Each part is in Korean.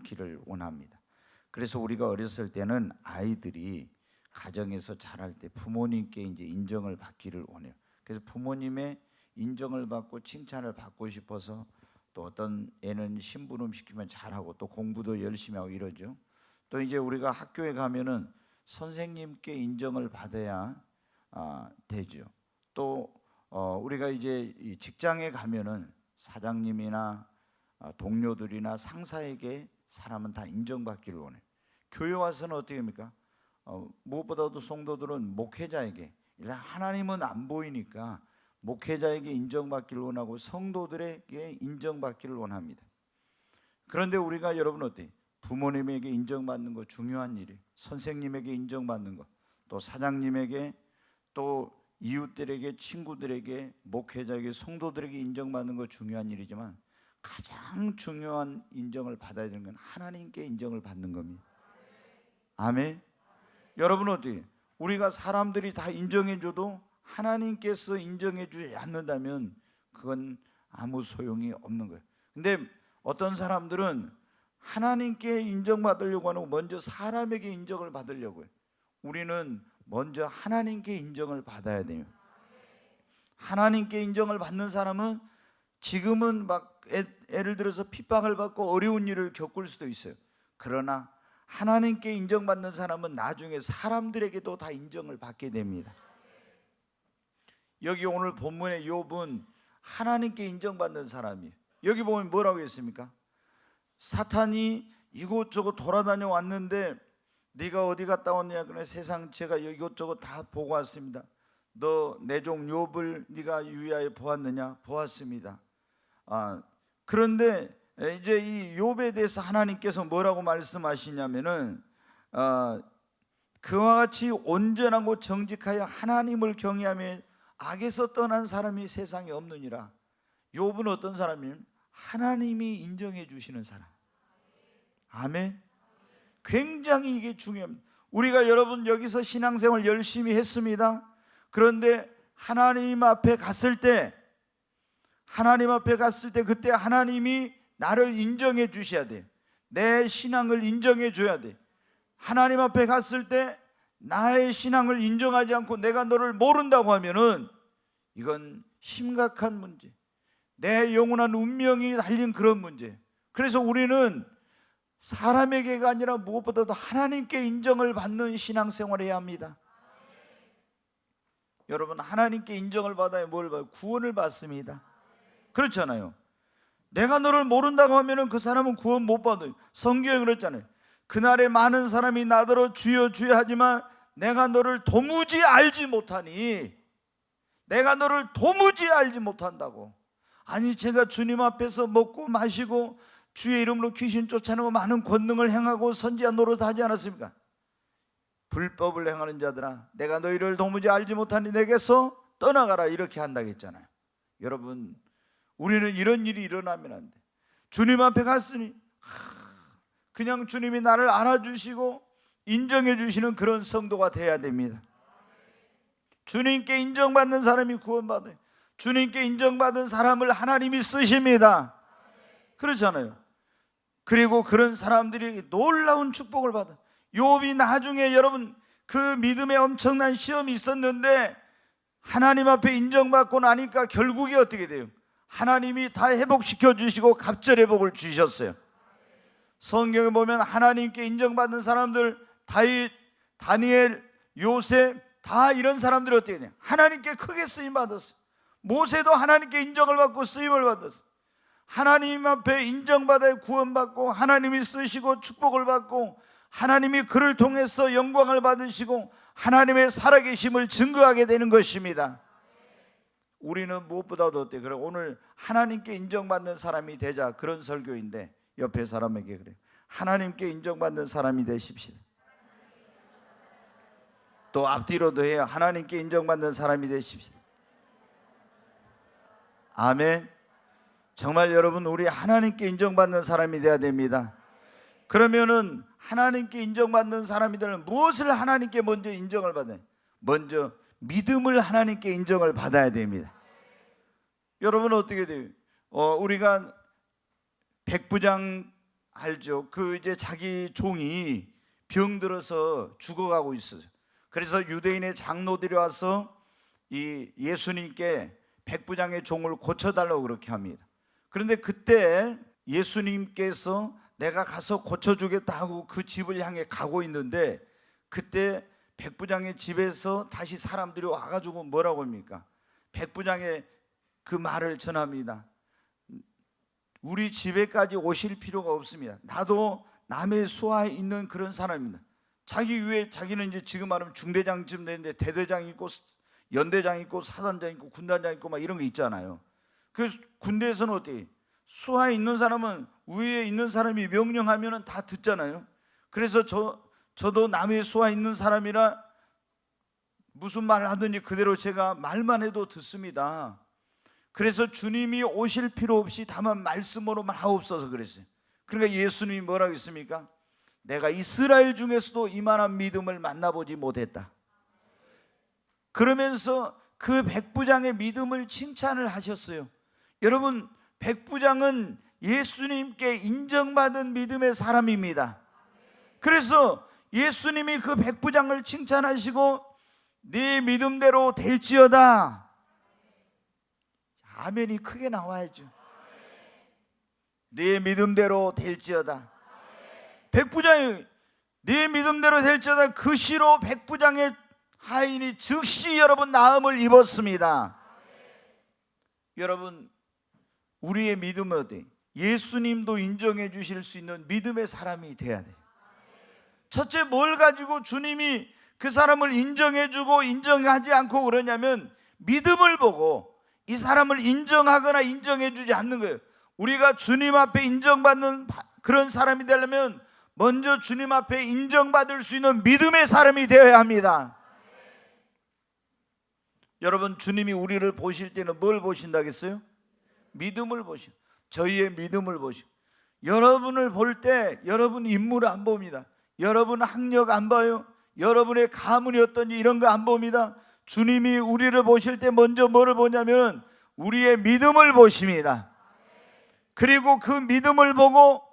인정받기를 원합니다. 그래서 우리가 어렸을 때는 아이들이 가정에서 자랄 때 부모님께 이제 인정을 받기를 원해요. 그래서 부모님의 인정을 받고 칭찬을 받고 싶어서 또 어떤 애는 심부름 시키면 잘하고 또 공부도 열심히 하고 이러죠. 또 이제 우리가 학교에 가면은 선생님께 인정을 받아야 되죠. 또 우리가 이제 직장에 가면은 사장님이나 동료들이나 상사에게 사람은 다 인정받기를 원해요. 교회 와서는 어떻게 합니까? 무엇보다도 성도들은 목회자에게, 하나님은 안 보이니까 목회자에게 인정받기를 원하고 성도들에게 인정받기를 원합니다. 그런데 우리가 여러분 어때요? 부모님에게 인정받는 거 중요한 일이에요. 선생님에게 인정받는 거, 또 사장님에게, 또 이웃들에게, 친구들에게, 목회자에게, 성도들에게 인정받는 거 중요한 일이지만 가장 중요한 인정을 받아야 되는 건 하나님께 인정을 받는 겁니다. 아멘. 여러분 어때요? 우리가 사람들이 다 인정해줘도 하나님께서 인정해주지 않는다면 그건 아무 소용이 없는 거예요. 근데 어떤 사람들은 하나님께 인정받으려고 하고 먼저 사람에게 인정을 받으려고 해요. 우리는 먼저 하나님께 인정을 받아야 돼요. 하나님께 인정을 받는 사람은 지금은 막 예를 들어서 핍박을 받고 어려운 일을 겪을 수도 있어요. 그러나 하나님께 인정받는 사람은 나중에 사람들에게도 다 인정을 받게 됩니다. 여기 오늘 본문의 욥은 하나님께 인정받는 사람이에요. 여기 보면 뭐라고 했습니까? 사탄이 이곳저곳 돌아다녀 왔는데 네가 어디 갔다 왔냐? 그래, 세상 제가 이곳저곳 다 보고 왔습니다. 너 내 종 욥을 네가 유의하여 보았느냐? 보았습니다. 그런데 이제 이 욥에 대해서 하나님께서 뭐라고 말씀하시냐면은 그와 같이 온전하고 정직하여 하나님을 경외하며 악에서 떠난 사람이 세상에 없느니라. 욥은 어떤 사람이에요? 하나님이 인정해 주시는 사람. 아멘. 굉장히 이게 중요합니다. 우리가 여러분 여기서 신앙생활 열심히 했습니다. 그런데 하나님 앞에 갔을 때 그때 하나님이 나를 인정해 주셔야 돼. 내 신앙을 인정해 줘야 돼. 하나님 앞에 갔을 때 나의 신앙을 인정하지 않고 내가 너를 모른다고 하면은 이건 심각한 문제, 내 영원한 운명이 달린 그런 문제. 그래서 우리는 사람에게가 아니라 무엇보다도 하나님께 인정을 받는 신앙생활을 해야 합니다. 여러분, 하나님께 인정을 받아야 뭘 받아요? 구원을 받습니다. 그렇잖아요. 내가 너를 모른다고 하면 그 사람은 구원 못 받아요. 성경에 그랬잖아요. 그날에 많은 사람이 나더러 주여 주여 하지만 내가 너를 도무지 알지 못하니, 내가 너를 도무지 알지 못한다고. 아니, 제가 주님 앞에서 먹고 마시고 주의 이름으로 귀신 쫓아내고 많은 권능을 행하고 선지자 노릇 하지 않았습니까? 불법을 행하는 자들아, 내가 너희를 도무지 알지 못하니 내게서 떠나가라, 이렇게 한다고 했잖아요. 여러분, 우리는 이런 일이 일어나면 안 돼. 주님 앞에 갔으니 그냥 주님이 나를 알아주시고 인정해 주시는 그런 성도가 돼야 됩니다. 주님께 인정받는 사람이 구원받아요. 주님께 인정받은 사람을 하나님이 쓰십니다. 그렇잖아요. 그리고 그런 사람들이 놀라운 축복을 받아요. 욥이 나중에 여러분 그 믿음에 엄청난 시험이 있었는데 하나님 앞에 인정받고 나니까 결국에 어떻게 돼요? 하나님이 다 회복시켜 주시고 갑절의 복을 주셨어요. 성경에 보면 하나님께 인정받는 사람들, 다윗, 다니엘, 요셉, 다 이런 사람들이 어떻게 되냐? 하나님께 크게 쓰임 받았어요. 모세도 하나님께 인정을 받고 쓰임을 받았어요. 하나님 앞에 인정받아 구원받고 하나님이 쓰시고 축복을 받고 하나님이 그를 통해서 영광을 받으시고 하나님의 살아계심을 증거하게 되는 것입니다. 우리는 무엇보다도 어때? 그래, 오늘 하나님께 인정받는 사람이 되자, 그런 설교인데 옆에 사람에게 그래, 하나님께 인정받는 사람이 되십시오. 또 앞뒤로도 해야 하나님께 인정받는 사람이 되십시오. 아멘. 정말 여러분, 우리 하나님께 인정받는 사람이 되어야 됩니다. 그러면은 하나님께 인정받는 사람이 되려면 무엇을 하나님께 먼저 인정을 받아요? 먼저 믿음을 하나님께 인정을 받아야 됩니다. 여러분 어떻게 돼요? 우리가 백부장 알죠. 그 이제 자기 종이 병들어서 죽어가고 있어요. 그래서 유대인의 장로들이 와서 이 예수님께 백부장의 종을 고쳐달라고 그렇게 합니다. 그런데 그때 예수님께서 내가 가서 고쳐주겠다 하고 그 집을 향해 가고 있는데, 그때 백부장의 집에서 다시 사람들이 와가지고 뭐라고 합니까? 백부장의 그 말을 전합니다. 우리 집에까지 오실 필요가 없습니다. 나도 남의 수하에 있는 그런 사람입니다. 자기 위에 자기는 이제 지금 말하면 중대장쯤 되는데 대대장 있고 연대장 있고 사단장 있고 군단장 있고 막 이런 거 있잖아요. 그래서 군대에서는 어떻게 수하에 있는 사람은 위에 있는 사람이 명령하면 다 듣잖아요. 그래서 저도 남의 수하에 있는 사람이라 무슨 말을 하든지 그대로 제가 말만 해도 듣습니다. 그래서 주님이 오실 필요 없이 다만 말씀으로만 하옵소서 그랬어요. 그러니까 예수님이 뭐라고 했습니까? 내가 이스라엘 중에서도 이만한 믿음을 만나보지 못했다. 그러면서 그 백부장의 믿음을 칭찬을 하셨어요. 여러분, 백부장은 예수님께 인정받은 믿음의 사람입니다. 그래서 예수님이 그 백부장을 칭찬하시고 네 믿음대로 될지어다. 아멘이 크게 나와야죠. 네 믿음대로 될지어다. 백부장이 네 믿음대로 될지어다. 그 시로 백부장의 하인이 즉시 여러분 나음을 입었습니다. 여러분, 우리의 믿음은 어때? 예수님도 인정해 주실 수 있는 믿음의 사람이 돼야 돼. 첫째, 뭘 가지고 주님이 그 사람을 인정해 주고 인정하지 않고 그러냐면 믿음을 보고 이 사람을 인정하거나 인정해 주지 않는 거예요. 우리가 주님 앞에 인정받는 그런 사람이 되려면 먼저 주님 앞에 인정받을 수 있는 믿음의 사람이 되어야 합니다. 여러분, 주님이 우리를 보실 때는 뭘 보신다겠어요? 믿음을 보시고, 저희의 믿음을 보시고. 여러분을 볼 때 여러분 인물을 안 봅니다. 여러분 학력 안 봐요. 여러분의 가문이 어떤지 이런 거 안 봅니다. 주님이 우리를 보실 때 먼저 뭐를 보냐면 우리의 믿음을 보십니다. 그리고 그 믿음을 보고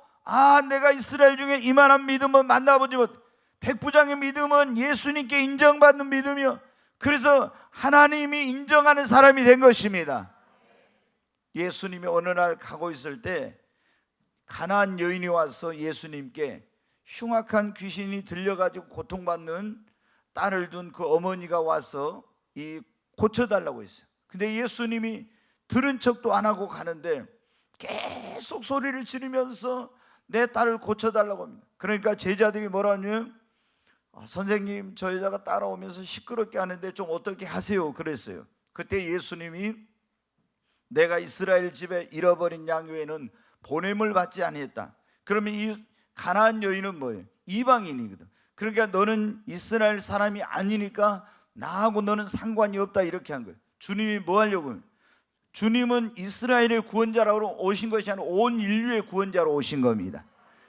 내가 이스라엘 중에 이만한 믿음은 만나보지 못. 백부장의 믿음은 예수님께 인정받는 믿음이요. 그래서 하나님이 인정하는 사람이 된 것입니다. 예수님이 어느 날 가고 있을 때 가나안 여인이 와서 예수님께 흉악한 귀신이 들려가지고 고통받는 딸을 둔 그 어머니가 와서 고쳐달라고 했어요. 근데 예수님이 들은 척도 안 하고 가는데 계속 소리를 지르면서 내 딸을 고쳐달라고 합니다. 그러니까 제자들이 뭐라 하냐면 선생님, 저 여자가 따라오면서 시끄럽게 하는데 좀 어떻게 하세요 그랬어요. 그때 예수님이 내가 이스라엘 집에 잃어버린 양 외에는 보냄을 받지 아니했다. 그러면 이 가나안 여인은 뭐예요? 이방인이거든. 그러니까 너는 이스라엘 사람이 아니니까 나하고 너는 상관이 없다 이렇게 한 거예요. 주님이 뭐 하려고 해요? 주님은 이스라엘의 구원자로 오신 것이 아니라 온 인류의 구원자로 오신 겁니다.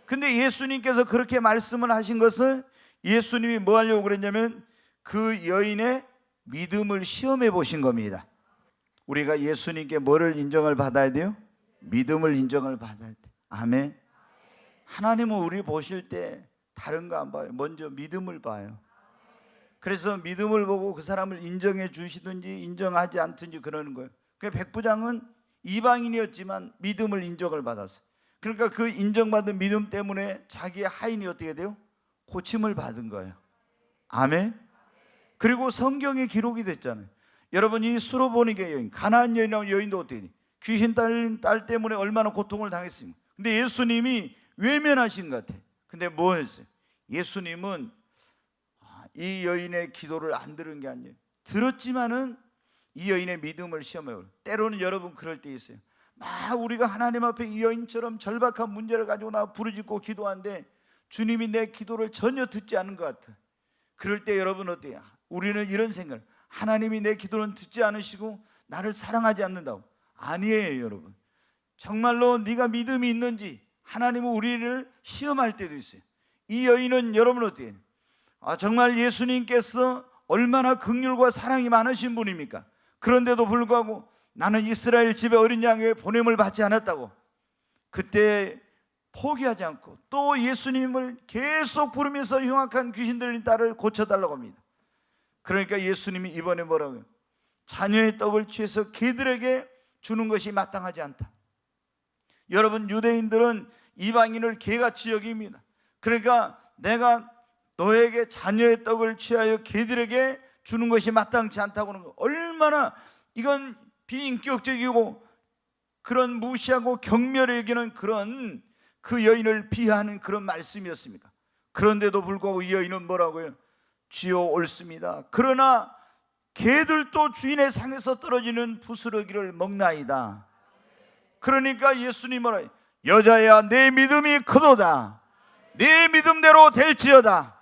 근데 예수님께서 그렇게 말씀을 하신 것은 예수님이 뭐 하려고 그랬냐면 그 여인의 믿음을 시험해 보신 겁니다. 우리가 예수님께 뭐를 인정을 받아야 돼요? 믿음을 인정을 받아야 돼. 아멘. 하나님은 우리 보실 때 다른 거 안 봐요. 먼저 믿음을 봐요. 그래서 믿음을 보고 그 사람을 인정해 주시든지 인정하지 않든지 그러는 거예요. 그 백부장은 이방인이었지만 믿음을 인정을 받았어요. 그러니까 그 인정받은 믿음 때문에 자기의 하인이 어떻게 돼요? 고침을 받은 거예요. 아멘. 그리고 성경에 기록이 됐잖아요. 여러분, 이 수로보니게 여인, 가나안 여인이라는 여인도 어떻게 돼요? 귀신 딸린 딸 때문에 얼마나 고통을 당했습니까? 근데 예수님이 외면하신 것 같아요. 근데 뭐 했어요? 예수님은 이 여인의 기도를 안 들은 게 아니에요. 들었지만은 이 여인의 믿음을 시험해요. 때로는 여러분 그럴 때 있어요. 막 우리가 하나님 앞에 이 여인처럼 절박한 문제를 가지고 나 부르짖고 기도하는데 주님이 내 기도를 전혀 듣지 않은 것 같아. 그럴 때 여러분 어때요? 우리는 이런 생각을, 하나님이 내 기도는 듣지 않으시고 나를 사랑하지 않는다고. 아니에요 여러분. 정말로 네가 믿음이 있는지 하나님은 우리를 시험할 때도 있어요. 이 여인은 여러분 어때요? 정말 예수님께서 얼마나 긍휼과 사랑이 많으신 분입니까? 그런데도 불구하고 나는 이스라엘 집에 어린 양의 보냄을 받지 않았다고. 그때 포기하지 않고 또 예수님을 계속 부르면서 흉악한 귀신 들린 딸을 고쳐달라고 합니다. 그러니까 예수님이 이번에 뭐라고요? 자녀의 떡을 취해서 개들에게 주는 것이 마땅하지 않다. 여러분, 유대인들은 이방인을 개같이 여깁니다. 그러니까 내가 너에게 자녀의 떡을 취하여 개들에게 주는 것이 마땅치 않다고 하는 거, 얼마나 이건 비인격적이고 그런 무시하고 경멸히 여기는 그런 그 여인을 비하하는 그런 말씀이었습니까? 그런데도 불구하고 이 여인은 뭐라고요? 주여 옳습니다. 그러나 개들도 주인의 상에서 떨어지는 부스러기를 먹나이다. 그러니까 예수님 뭐라요? 여자야, 내 믿음이 크도다. 내 믿음대로 될지어다.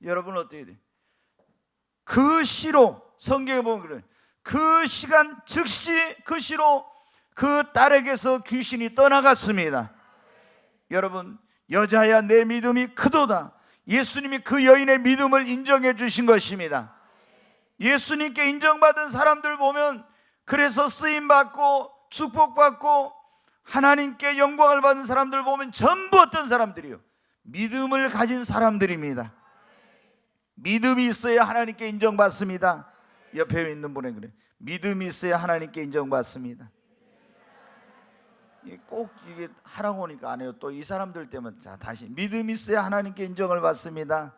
여러분 어떻게 돼요? 그 시로, 성경에 보면 그래요. 그 시간 즉시 그 시로 그 딸에게서 귀신이 떠나갔습니다. 여러분, 여자야 내 믿음이 크도다. 예수님이 그 여인의 믿음을 인정해 주신 것입니다. 예수님께 인정받은 사람들 보면, 그래서 쓰임받고 축복받고 하나님께 영광을 받은 사람들 보면 전부 어떤 사람들이요? 믿음을 가진 사람들입니다. 믿음이 있어야 하나님께 인정받습니다. 옆에 있는 분에 그래, 믿음이 있어야 하나님께 인정받습니다. 꼭 이게 하라고 하니까 안 해요. 또 이 사람들 때문에. 자, 다시, 믿음이 있어야 하나님께 인정을 받습니다.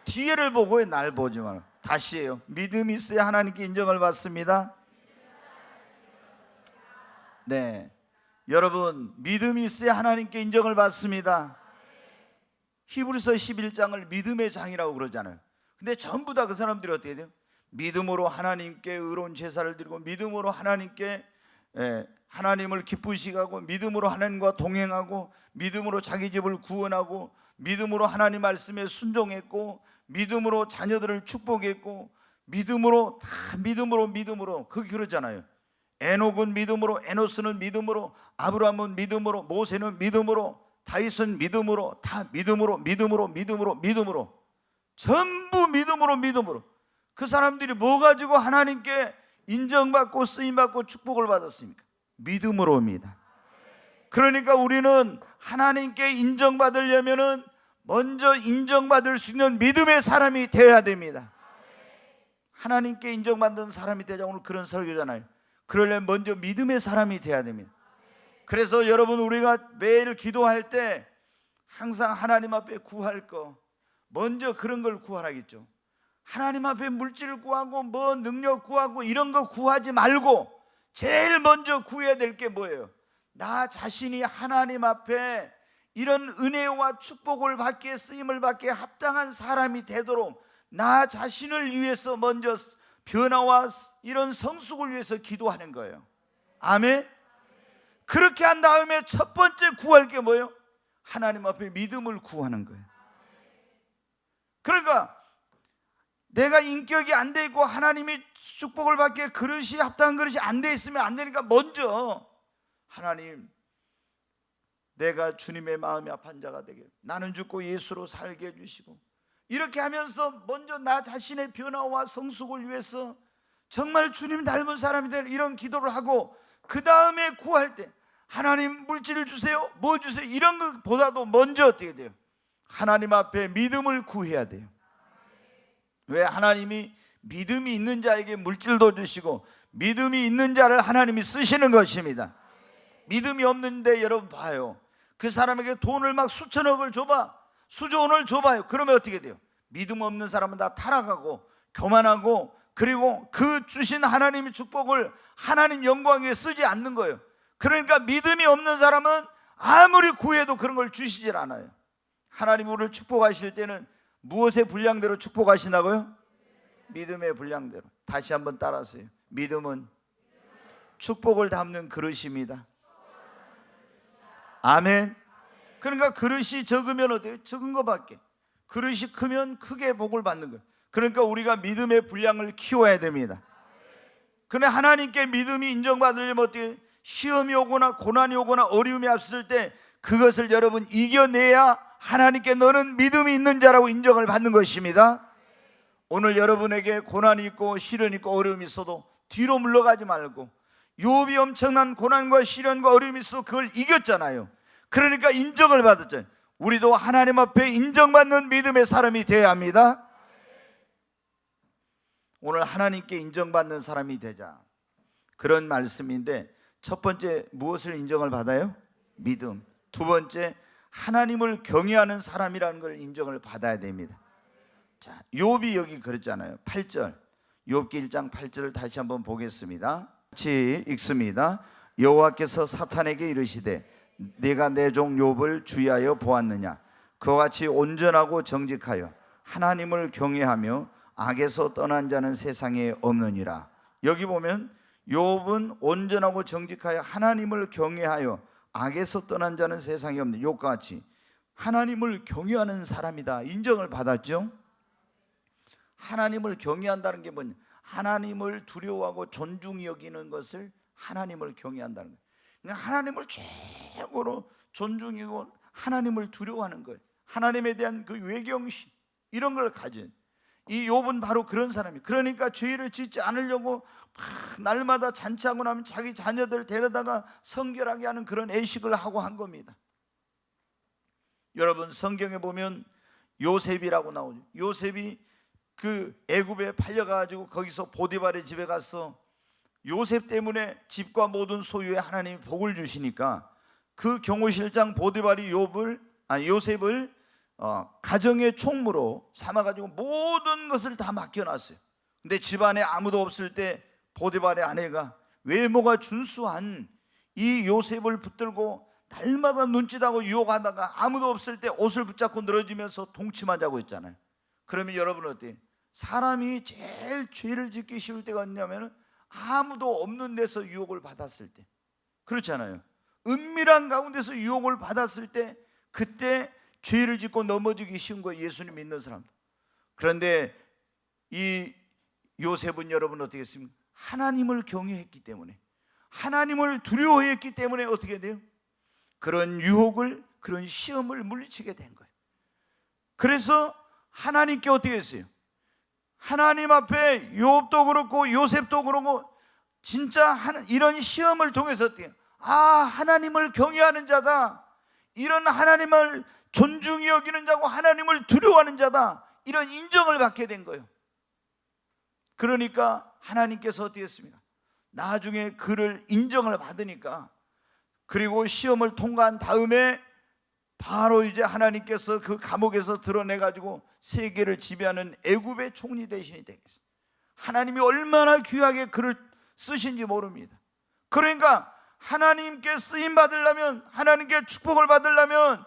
뒤에를 보고 날 보지 마라. 다시 해요. 믿음이 있어야 하나님께 인정을 받습니다. 네, 여러분, 믿음이 있어야 하나님께 인정을 받습니다. 히브리서 11장을 믿음의 장이라고 그러잖아요. 근데 전부 다 그 사람들이 어떻게 돼요? 믿음으로 하나님께 의로운 제사를 드리고, 믿음으로 하나님께 하나님을 기쁘시게 하고, 믿음으로 하나님과 동행하고, 믿음으로 자기 집을 구원하고, 믿음으로 하나님 말씀에 순종했고, 믿음으로 자녀들을 축복했고, 믿음으로, 다 믿음으로 그게 그러잖아요. 에녹은 믿음으로, 에노스는 믿음으로, 아브라함은 믿음으로, 모세는 믿음으로, 다윗은 믿음으로, 다 믿음으로 전부 믿음으로. 그 사람들이 뭐 가지고 하나님께 인정받고 쓰임받고 축복을 받았습니까? 믿음으로입니다. 그러니까 우리는 하나님께 인정받으려면은 먼저 인정받을 수 있는 믿음의 사람이 되어야 됩니다. 하나님께 인정받는 사람이 되자, 오늘 그런 설교잖아요. 그러려면 먼저 믿음의 사람이 되어야 됩니다. 그래서 여러분, 우리가 매일 기도할 때 항상 하나님 앞에 구할 거, 먼저 그런 걸 구하라겠죠. 하나님 앞에 물질 구하고 뭐 능력 구하고 이런 거 구하지 말고 제일 먼저 구해야 될 게 뭐예요? 나 자신이 하나님 앞에 이런 은혜와 축복을 받기에, 쓰임을 받기에 합당한 사람이 되도록 나 자신을 위해서 먼저 변화와 이런 성숙을 위해서 기도하는 거예요. 아멘. 그렇게 한 다음에 첫 번째 구할 게 뭐예요? 하나님 앞에 믿음을 구하는 거예요. 그러니까 내가 인격이 안 돼 있고 하나님이 축복을 받기에 그릇이, 합당한 그릇이 안 돼 있으면 안 되니까 먼저 하나님, 내가 주님의 마음이 아픈 자가 되게, 나는 죽고 예수로 살게 해주시고, 이렇게 하면서 먼저 나 자신의 변화와 성숙을 위해서 정말 주님 닮은 사람이 될 이런 기도를 하고, 그 다음에 구할 때 하나님 물질을 주세요, 뭐 주세요, 이런 것보다도 먼저 어떻게 돼요? 하나님 앞에 믿음을 구해야 돼요. 왜? 하나님이 믿음이 있는 자에게 물질도 주시고 믿음이 있는 자를 하나님이 쓰시는 것입니다. 믿음이 없는데 여러분 봐요, 그 사람에게 돈을 막 수천억을 줘봐, 수조원을 줘봐요. 그러면 어떻게 돼요? 믿음 없는 사람은 다 타락하고 교만하고, 그리고 그 주신 하나님의 축복을 하나님 영광 위에 쓰지 않는 거예요. 그러니까 믿음이 없는 사람은 아무리 구해도 그런 걸 주시질 않아요. 하나님 우리를 축복하실 때는 무엇의 분량대로 축복하시나고요? 믿음의 분량대로. 다시 한번 따라하세요. 믿음은 축복을 담는 그릇입니다. 아멘. 그러니까 그릇이 적으면 어때요? 적은 것밖에. 그릇이 크면 크게 복을 받는 거예요. 그러니까 우리가 믿음의 분량을 키워야 됩니다. 그런데 하나님께 믿음이 인정받으려면 어떻게? 시험이 오거나 고난이 오거나 어려움이 앞설 때 그것을 여러분 이겨내야 하나님께 너는 믿음이 있는 자라고 인정을 받는 것입니다. 오늘 여러분에게 고난이 있고 시련이 있고 어려움이 있어도 뒤로 물러가지 말고, 욥이 엄청난 고난과 시련과 어려움이 있어도 그걸 이겼잖아요. 그러니까 인정을 받았잖아요. 우리도 하나님 앞에 인정받는 믿음의 사람이 되어야 합니다. 오늘 하나님께 인정받는 사람이 되자, 그런 말씀인데, 첫 번째 무엇을 인정을 받아요? 믿음. 두 번째, 하나님을 경외하는 사람이라는 걸 인정을 받아야 됩니다. 자, 욥이 여기 그랬잖아요. 8절, 욥기 1장 8절을 다시 한번 보겠습니다. 같이 읽습니다. 여호와께서 사탄에게 이르시되 네가 내 종 욥을 주의하여 보았느냐? 그와 같이 온전하고 정직하여 하나님을 경외하며 악에서 떠난 자는 세상에 없느니라. 여기 보면 욥은 온전하고 정직하여 하나님을 경외하여 악에서 떠난 자는 세상에 없는, 욥과 같이 하나님을 경외하는 사람이다, 인정을 받았죠. 하나님을 경외한다는 게 뭐냐? 하나님을 두려워하고 존중히 여기는 것을 하나님을 경외한다는 거예요. 그러니까 하나님을 최고로 존중하고 하나님을 두려워하는 거예요. 하나님에 대한 그 외경심, 이런 걸 가진 이 욥은 바로 그런 사람이에요. 그러니까 죄를 짓지 않으려고 날마다 잔치하고 나면 자기 자녀들 데려다가 성결하게 하는 그런 애식을 하고 한 겁니다. 여러분, 성경에 보면 요셉이라고 나오죠. 요셉이 그 애굽에 팔려가지고 거기서 보디발의 집에 가서 요셉 때문에 집과 모든 소유에 하나님이 복을 주시니까 그 경호실장 보디발이 요셉을 가정의 총무로 삼아가지고 모든 것을 다 맡겨놨어요. 근데 집안에 아무도 없을 때 보디발의 아내가 외모가 준수한 이 요셉을 붙들고 날마다 눈짓하고 유혹하다가 아무도 없을 때 옷을 붙잡고 늘어지면서 동침하자고 했잖아요. 그러면 여러분 어때요? 사람이 제일 죄를 짓기 쉬울 때가 언제냐면 아무도 없는 데서 유혹을 받았을 때, 그렇잖아요. 은밀한 가운데서 유혹을 받았을 때, 그때 죄를 짓고 넘어지기 쉬운 거예요, 예수님 믿는 사람도. 그런데 이 요셉은 여러분 어떻게 했습니까? 하나님을 경외했기 때문에, 하나님을 두려워했기 때문에 어떻게 돼요? 그런 유혹을, 그런 시험을 물리치게 된 거예요. 그래서 하나님께 어떻게 했어요? 하나님 앞에 욥도 그렇고 요셉도 그렇고 진짜 이런 시험을 통해서 어떻게, 하나님을 경외하는 자다, 이런 하나님을 존중히 여기는 자고 하나님을 두려워하는 자다, 이런 인정을 받게 된 거예요. 그러니까 하나님께서 어떻게 했습니까? 나중에 그를 인정을 받으니까, 그리고 시험을 통과한 다음에 바로 이제 하나님께서 그 감옥에서 드러내가지고 세계를 지배하는 애굽의 총리 대신이 되겠어요. 하나님이 얼마나 귀하게 그를 쓰신지 모릅니다. 그러니까 하나님께 쓰임 받으려면, 하나님께 축복을 받으려면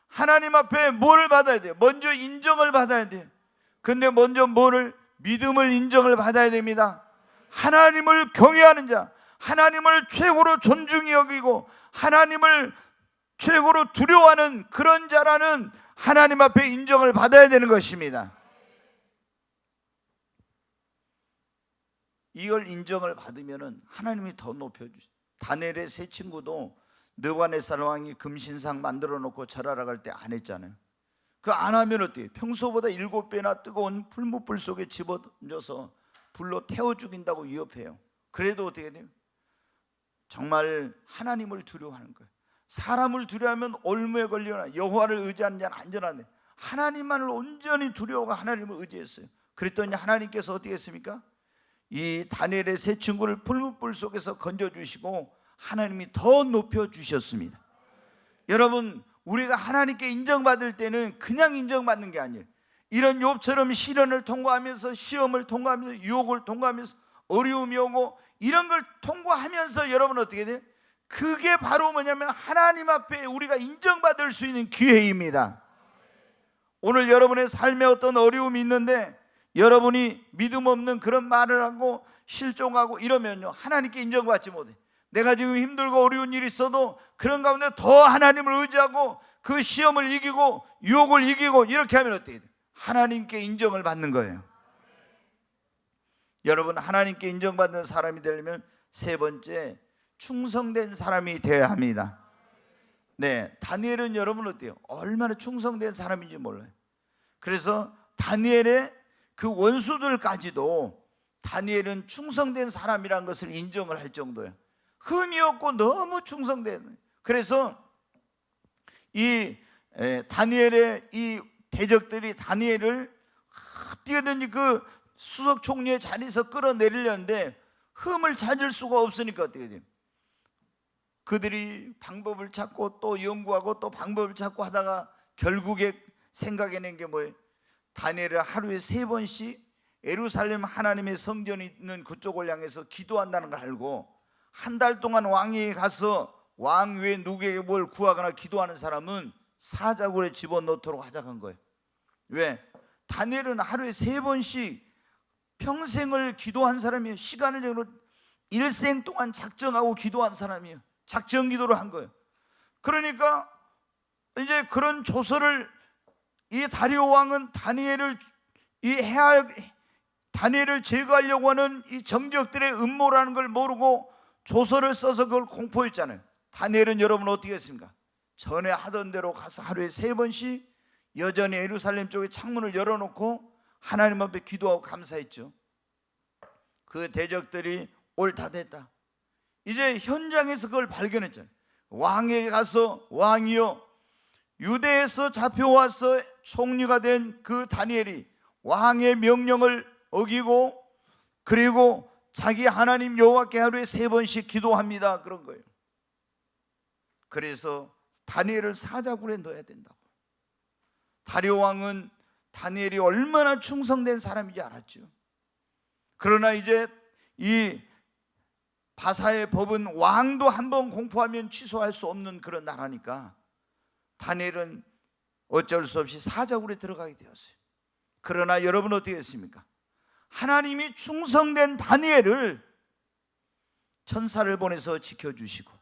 하나님 앞에 뭘 받아야 돼요? 먼저 인정을 받아야 돼요. 근데 먼저 믿음을 인정을 받아야 됩니다. 하나님을 경외하는 자, 하나님을 최고로 존중히 여기고 하나님을 최고로 두려워하는 그런 자라는 하나님 앞에 인정을 받아야 되는 것입니다. 이걸 인정을 받으면 하나님이 더 높여주세요. 다니엘의 세 친구도 느부갓네살 왕이 금신상 만들어 놓고 절하러 갈 때 안 했잖아요. 그 안 하면 어때요? 평소보다 7배나 뜨거운 풀무불 속에 집어넣어서 불로 태워 죽인다고 위협해요. 그래도 어떻게 돼요? 정말 하나님을 두려워하는 거예요. 사람을 두려워하면 올무에 걸리거나 여호와를 의지하는 자는 안전한데, 하나님만을 온전히 두려워하고 하나님을 의지했어요. 그랬더니 하나님께서 어떻게 했습니까? 이 다니엘의 세 친구를 풀무불 속에서 건져주시고 하나님이 더 높여주셨습니다. 여러분, 우리가 하나님께 인정받을 때는 그냥 인정받는 게 아니에요. 이런 욥처럼 시련을 통과하면서, 시험을 통과하면서, 유혹을 통과하면서, 어려움이 오고 이런 걸 통과하면서 여러분 어떻게 돼요? 그게 바로 뭐냐면 하나님 앞에 우리가 인정받을 수 있는 기회입니다. 오늘 여러분의 삶에 어떤 어려움이 있는데 여러분이 믿음 없는 그런 말을 하고 실종하고 이러면요, 하나님께 인정받지 못해. 내가 지금 힘들고 어려운 일이 있어도 그런 가운데 더 하나님을 의지하고 그 시험을 이기고 유혹을 이기고 이렇게 하면 어떻게 돼요? 하나님께 인정을 받는 거예요. 여러분, 하나님께 인정받는 사람이 되려면 세 번째, 충성된 사람이 되어야 합니다. 네, 다니엘은 여러분 어때요? 얼마나 충성된 사람인지 몰라요. 그래서 다니엘의 그 원수들까지도 다니엘은 충성된 사람이라는 것을 인정을 할 정도예요. 흠이 없고 너무 충성된. 그래서 다니엘의 이 대적들이 다니엘을 어떻게든지 그 수석 총리의 자리에서 끌어내리려는데 흠을 찾을 수가 없으니까 어떻게 돼요? 그들이 방법을 찾고 또 연구하고 또 방법을 찾고 하다가 결국에 생각해낸 게 뭐예요? 다니엘을 하루에 3번씩 예루살렘 하나님의 성전이 있는 그쪽을 향해서 기도한다는 걸 알고 한 달 동안 왕에게 가서 왕 외에 누구에게 뭘 구하거나 기도하는 사람은 사자굴에 집어넣도록 하자한 거예요. 왜? 다니엘은 하루에 3번씩 평생을 기도한 사람이에요. 시간을 정로 일생 동안 작정하고 기도한 사람이에요. 작정 기도를 한 거예요. 그러니까 이제 그런 조서를 이 다리오 왕은 다니엘을 제거하려고 하는 이 정적들의 음모라는 걸 모르고 조서를 써서 그걸 공포했잖아요. 다니엘은 여러분 어떻게 했습니까? 전에 하던 대로 가서 하루에 3번씩 여전히 예루살렘 쪽에 창문을 열어놓고 하나님 앞에 기도하고 감사했죠. 그 대적들이 옳다 됐다. 이제 현장에서 그걸 발견했잖아요. 왕에게 가서 왕이여, 유대에서 잡혀와서 총리가 된 그 다니엘이 왕의 명령을 어기고 그리고 자기 하나님 여호와께 하루에 3번씩 기도합니다. 그런 거예요. 그래서 다니엘을 사자굴에 넣어야 된다고. 다리오 왕은 다니엘이 얼마나 충성된 사람인지 알았죠. 그러나 이제 이 바사의 법은 왕도 한번 공포하면 취소할 수 없는 그런 나라니까 다니엘은 어쩔 수 없이 사자굴에 들어가게 되었어요. 그러나 여러분 어떻게 했습니까? 하나님이 충성된 다니엘을 천사를 보내서 지켜주시고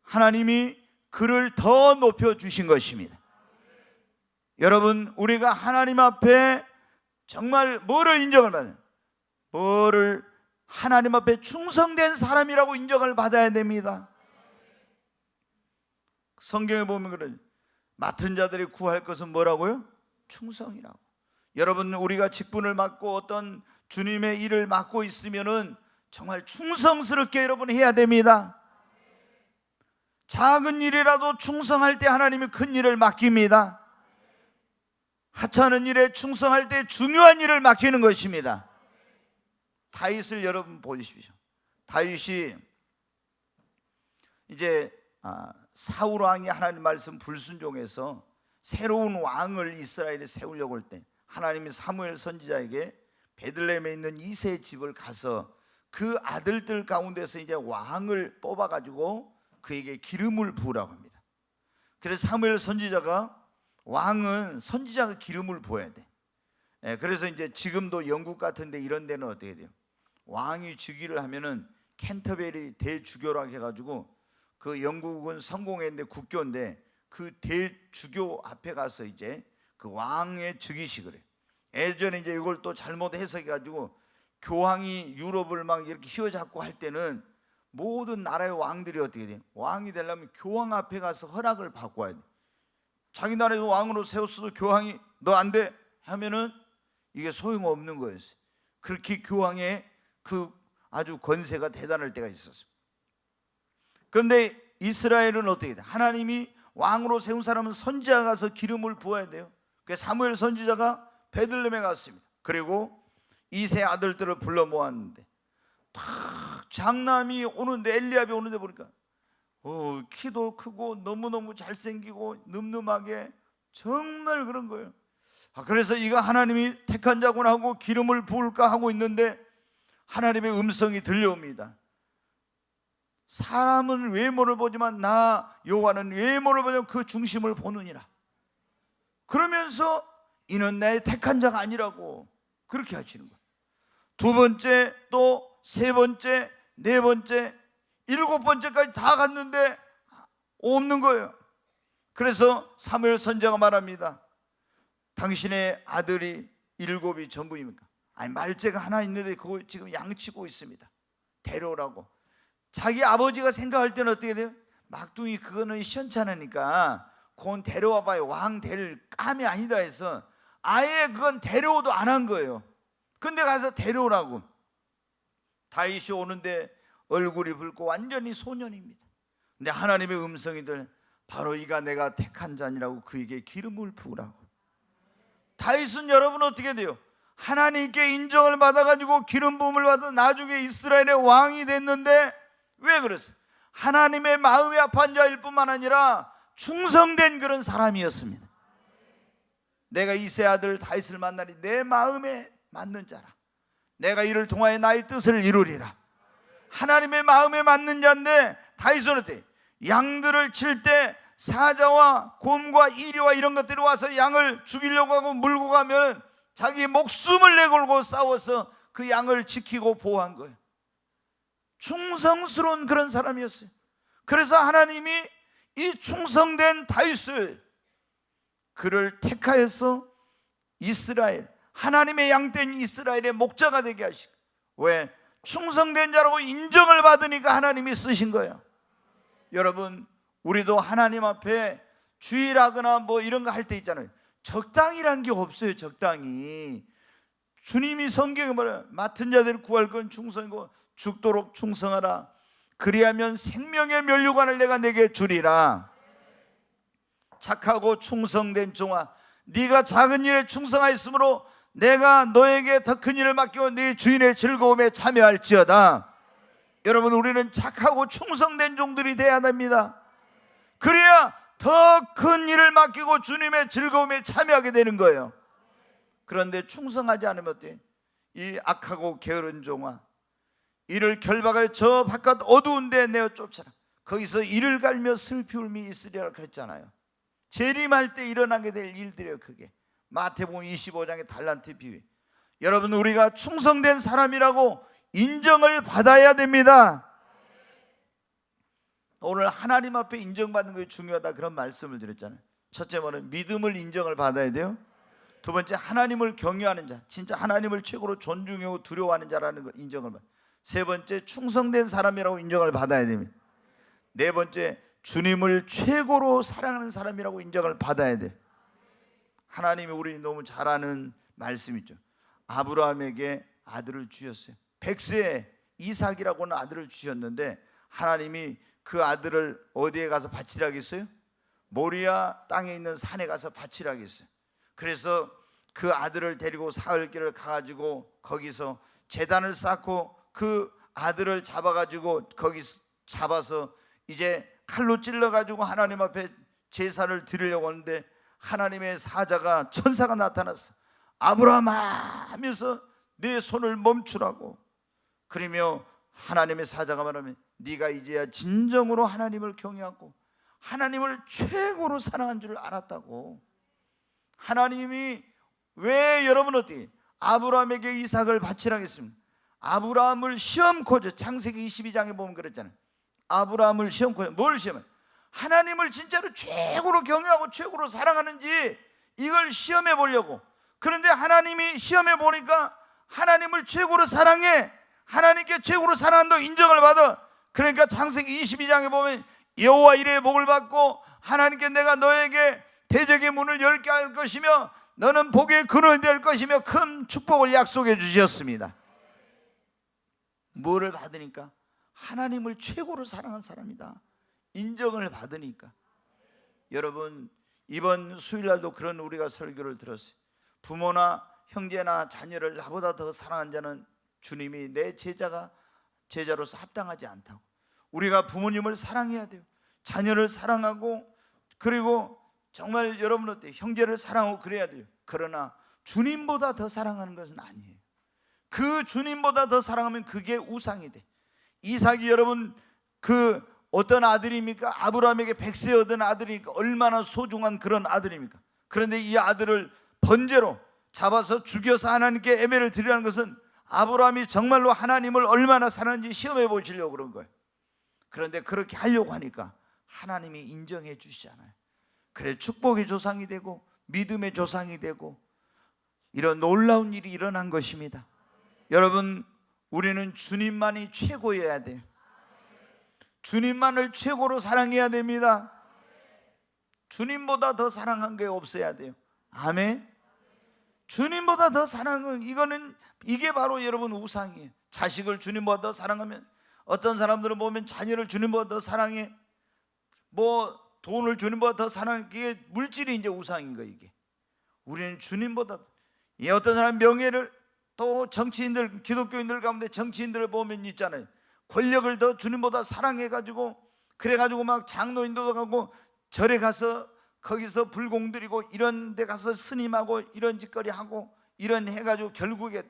하나님이 그를 더 높여주신 것입니다. 여러분, 우리가 하나님 앞에 정말 뭐를 인정을 받아요? 뭐를 하나님 앞에 충성된 사람이라고 인정을 받아야 됩니다. 성경에 보면 그러죠. 맡은 자들이 구할 것은 뭐라고요? 충성이라고. 여러분, 우리가 직분을 맡고 어떤 주님의 일을 맡고 있으면은 정말 충성스럽게 여러분 해야 됩니다. 작은 일이라도 충성할 때 하나님이 큰 일을 맡깁니다. 하찮은 일에 충성할 때 중요한 일을 맡기는 것입니다. 다윗을 여러분 보십시오. 다윗이 이제 사울 왕이 하나님 말씀 불순종해서 새로운 왕을 이스라엘에 세우려고 할 때 하나님이 사무엘 선지자에게 베들레헴에 있는 이새의 집을 가서 그 아들들 가운데서 이제 왕을 뽑아가지고 그에게 기름을 부으라고 합니다. 그래서 사무엘 선지자가 왕은 선지자가 기름을 부어야 돼. 그래서 이제 지금도 영국 같은데 이런 데는 어떻게 돼요? 왕이 즉위를 하면은 캔터베리 대주교라고 해가지고 그 영국은 성공했는데 국교인데 그 대주교 앞에 가서 이제 그 왕의 즉위식을 해. 예전에 이제 이걸 또 잘못 해석해가지고 교황이 유럽을 막 이렇게 휘어잡고 할 때는 모든 나라의 왕들이 어떻게 돼요? 왕이 되려면 교황 앞에 가서 허락을 받고 와야 돼. 자기 나라에서 왕으로 세웠어도 교황이 너 안 돼 하면은 이게 소용없는 거였어요. 그렇게 교황의 그 아주 권세가 대단할 때가 있었어요. 그런데 이스라엘은 어떻게 돼? 하나님이 왕으로 세운 사람은 선지자가 가서 기름을 부어야 돼요. 그래서 사무엘 선지자가 베들레헴에 갔습니다. 그리고 이세 아들들을 불러 모았는데 탁 장남이 오는데 엘리압이 오는데 보니까 키도 크고 너무너무 잘생기고 늠름하게 정말 그런 거예요. 그래서 이가 하나님이 택한 자구나 하고 기름을 부을까 하고 있는데 하나님의 음성이 들려옵니다. 사람은 외모를 보지만 나 여호와는 외모를 보지만 그 중심을 보느니라. 그러면서 이는 나의 택한 자가 아니라고 그렇게 하시는 거예요. 2번째, 또 3번째, 4번째, 7번째까지 다 갔는데 없는 거예요. 그래서 사무엘 선지자가 말합니다. 당신의 아들이 7이 전부입니까? 아니 말째가 하나 있는데 그거 지금 양치고 있습니다. 데려오라고. 자기 아버지가 생각할 때는 어떻게 돼요? 막둥이 그거는 시원찮으니까 그건 데려와 봐요. 왕 될 감이 아니다 해서 아예 그건 데려오도 안 한 거예요. 근데 가서 데려오라고. 다윗이 오는데 얼굴이 붉고 완전히 소년입니다. 근데 하나님의 음성이 들 바로 이가 내가 택한 자니라고 그에게 기름을 부으라고. 다윗은 여러분 어떻게 돼요? 하나님께 인정을 받아가지고 기름 부음을 받아 나중에 이스라엘의 왕이 됐는데 왜 그랬어요? 하나님의 마음이 합한 자일 뿐만 아니라 충성된 그런 사람이었습니다. 내가 이새 아들 다윗을 만나니 내 마음에 맞는 자라. 내가 이를 통하여 나의 뜻을 이루리라. 하나님의 마음에 맞는 자인데 다윗은 어때? 양들을 칠 때 사자와 곰과 이리와 이런 것들이 와서 양을 죽이려고 하고 물고 가면 자기 목숨을 내걸고 싸워서 그 양을 지키고 보호한 거예요. 충성스러운 그런 사람이었어요. 그래서 하나님이 이 충성된 다윗을 그를 택하여서 이스라엘, 하나님의 양된 이스라엘의 목자가 되게 하시고, 왜? 충성된 자라고 인정을 받으니까 하나님이 쓰신 거예요. 여러분, 우리도 하나님 앞에 주일하거나 뭐 이런 거 할 때 있잖아요. 적당이란 게 없어요. 적당히. 주님이 성경에 말해요. 맡은 자들 구할 건 충성이고 죽도록 충성하라. 그리하면 생명의 면류관을 내가 내게 주리라. 착하고 충성된 종아, 네가 작은 일에 충성하였으므로 내가 너에게 더 큰 일을 맡기고 네 주인의 즐거움에 참여할지어다. 여러분, 우리는 착하고 충성된 종들이 돼야 됩니다. 그래야 더 큰 일을 맡기고 주님의 즐거움에 참여하게 되는 거예요. 그런데 충성하지 않으면 어때? 이 악하고 게으른 종아, 이를 결박하여 저 바깥 어두운 데 내어 쫓아라. 거기서 이를 갈며 슬피 울미 있으리라 그랬잖아요. 재림할 때 일어나게 될 일들이에요. 그게 마태복음 25장의 달란트 비유. 여러분, 우리가 충성된 사람이라고 인정을 받아야 됩니다. 오늘 하나님 앞에 인정받는 것이 중요하다 그런 말씀을 드렸잖아요. 첫째 뭐는 믿음을 인정을 받아야 돼요. 두 번째 하나님을 경외하는 자, 진짜 하나님을 최고로 존중하고 두려워하는 자라는 걸 인정을 받아요. 세 번째 충성된 사람이라고 인정을 받아야 됩니다. 네 번째 주님을 최고로 사랑하는 사람이라고 인정을 받아야 돼. 하나님이 우리 너무 잘 아는 말씀이죠. 아브라함에게 아들을 주셨어요. 백세 이삭이라고는 아들을 주셨는데 하나님이 그 아들을 어디에 가서 바치라 했어요? 모리아 땅에 있는 산에 가서 바치라 했어요. 그래서 그 아들을 데리고 사흘길을 가가지고 거기서 제단을 쌓고 그 아들을 잡아가지고 거기 잡아서 이제 칼로 찔러가지고 하나님 앞에 제사를 드리려고 하는데 하나님의 사자가 천사가 나타났어. 아브라함아 하면서 내 손을 멈추라고. 그러며 하나님의 사자가 말하면 네가 이제야 진정으로 하나님을 경외하고 하나님을 최고로 사랑한 줄 알았다고. 하나님이 왜 여러분 어떻게 아브라함에게 이삭을 바치라 했습니까? 아브라함을 시험코죠. 창세기 22장에 보면 그랬잖아요. 아브라함을 시험코요. 뭘 시험해? 하나님을 진짜로 최고로 경외하고 최고로 사랑하는지 이걸 시험해 보려고. 그런데 하나님이 시험해 보니까 하나님을 최고로 사랑해, 하나님께 최고로 사랑한다고 인정을 받아. 그러니까 창세기 22장에 보면 여호와 이레의 복을 받고 하나님께 내가 너에게 대적의 문을 열게 할 것이며 너는 복의 근원이 될 것이며 큰 축복을 약속해 주셨습니다. 뭐를 받으니까? 하나님을 최고로 사랑한 사람이다 인정을 받으니까. 여러분, 이번 수요일날도 그런 우리가 설교를 들었어요. 부모나 형제나 자녀를 나보다 더 사랑한 자는 주님이 내 제자로서 합당하지 않다고. 우리가 부모님을 사랑해야 돼요. 자녀를 사랑하고, 그리고 정말 여러분 어때요? 형제를 사랑하고 그래야 돼요. 그러나 주님보다 더 사랑하는 것은 아니에요. 그 주님보다 더 사랑하면 그게 우상이 돼. 이삭이 여러분 그 어떤 아들입니까? 아브라함에게 백세 얻은 아들이니까 얼마나 소중한 그런 아들입니까? 그런데 이 아들을 번제로 잡아서 죽여서 하나님께 예배를 드리라는 것은 아브라함이 정말로 하나님을 얼마나 사랑하는지 시험해 보시려고 그런 거예요. 그런데 그렇게 하려고 하니까 하나님이 인정해 주시잖아요. 그래 축복의 조상이 되고 믿음의 조상이 되고 이런 놀라운 일이 일어난 것입니다. 여러분, 우리는 주님만이 최고여야 돼요. 주님만을 최고로 사랑해야 됩니다. 주님보다 더 사랑한 게 없어야 돼요. 아멘. 주님보다 더 사랑은 이게 바로 여러분 우상이에요. 자식을 주님보다 더 사랑하면, 어떤 사람들은 보면 자녀를 주님보다 더 사랑해. 뭐 돈을 주님보다 더 사랑하는 게 물질이 이제 우상인 거예요. 이게 우리는 주님보다 어떤 사람 명예를, 또 정치인들, 기독교인들 가운데 정치인들을 보면 있잖아요. 권력을 더 주님보다 사랑해가지고 그래가지고 막 장로인도 가고 절에 가서 거기서 불공 드리고 이런 데 가서 스님하고 이런 짓거리 하고 이런 해가지고 결국에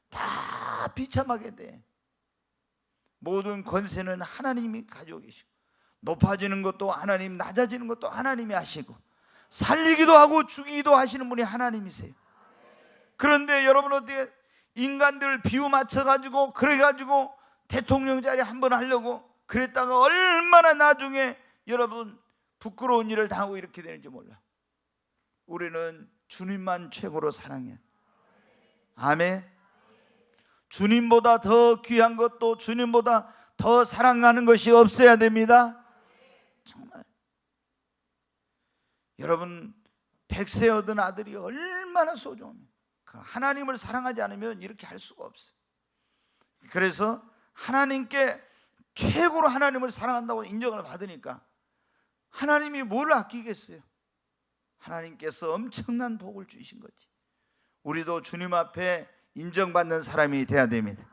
다 비참하게 돼. 모든 권세는 하나님이 가지고 계시고 높아지는 것도 하나님, 낮아지는 것도 하나님이 하시고 살리기도 하고 죽이기도 하시는 분이 하나님이세요. 그런데 여러분 어떻게 인간들 비유 맞춰가지고 그래가지고 대통령 자리 한번 하려고 그랬다가 얼마나 나중에 여러분 부끄러운 일을 당하고 이렇게 되는지 몰라. 우리는 주님만 최고로 사랑해. 아멘. 주님보다 더 귀한 것도 주님보다 더 사랑하는 것이 없어야 됩니다. 정말 여러분 백세 얻은 아들이 얼마나 소중합니까? 하나님을 사랑하지 않으면 이렇게 할 수가 없어요. 그래서 하나님께 최고로 하나님을 사랑한다고 인정을 받으니까 하나님이 뭘 아끼겠어요? 하나님께서 엄청난 복을 주신 거지. 우리도 주님 앞에 인정받는 사람이 돼야 됩니다.